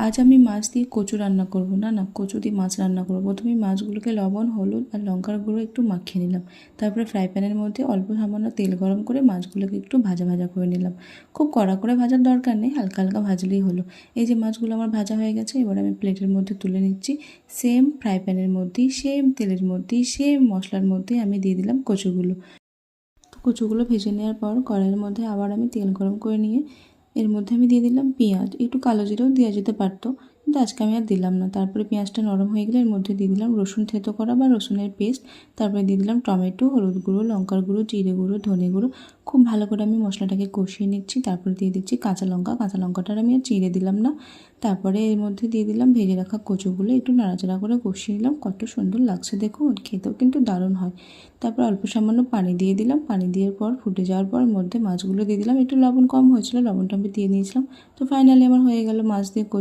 আজ আমি মাছ দিয়ে কচু রান্না করব। না কচু দিয়ে মাছ রান্না করব। প্রথমে মাছগুলোকে লবণ, হলুদ আর লঙ্কার গুঁড়ো একটু মাখিয়ে নিলাম। তারপরে ফ্রাই প্যানের মধ্যে অল্প সামান্য তেল গরম করে মাছগুলোকে একটু ভাজা ভাজা করে নিলাম। খুব কড়া করে ভাজার দরকার নেই, হালকা হালকা ভাজলেই হলো। এই যে মাছগুলো আমার ভাজা হয়ে গেছে, এবার আমি প্লেটের মধ্যে তুলে নিচ্ছি। সেম ফ্রাই প্যানের মধ্যেই, সেম তেলের মধ্যেই, সেম মশলার মধ্যেই আমি দিয়ে দিলাম কচুগুলো। তো কচুগুলো ভেজে নেওয়ার পর কড়াইয়ের মধ্যে আবার আমি তেল গরম করে নিয়ে এর মধ্যে আমি দিয়ে দিলাম পেঁয়াজ, একটু কালো জিরেও দেওয়া যেতে পারতো, কিন্তু আজকে আমি আর দিলাম না। তারপরে পেঁয়াজটা নরম হয়ে গেলে এর মধ্যে দিয়ে দিলাম রসুন থেতো করা বা রসুনের পেস্ট। তারপরে দিয়ে দিলাম টমেটো, হলুদ গুঁড়ো, লঙ্কার গুঁড়ো, জিরে গুঁড়ো, ধনে গুঁড়ো। খুব ভালো করে আমি মশলাটাকে কষিয়ে নিচ্ছি। তারপরে দিয়ে দিচ্ছি কাঁচা লঙ্কা। কাঁচা লঙ্কাটা আমি আর চিড়ে দিলাম না। তারপরে এর মধ্যে দিয়ে দিলাম ভেজে রাখা কচুগুলো, একটু নাড়াচাড়া করে কষিয়ে নিলাম। কত সুন্দর লাগছে দেখুন, খেতেও কিন্তু দারুণ হয়। তারপর অল্প সামান্য পানি দিয়ে দিলাম। পানি দেওয়ার পর ফুটে যাওয়ার পর মধ্যে মাছগুলো দিয়ে দিলাম। একটু লবণ কম হয়েছিল, লবণটা আমি দিয়ে নিয়েছিলাম। তো ফাইনালি আমার হয়ে গেল মাছ দিয়ে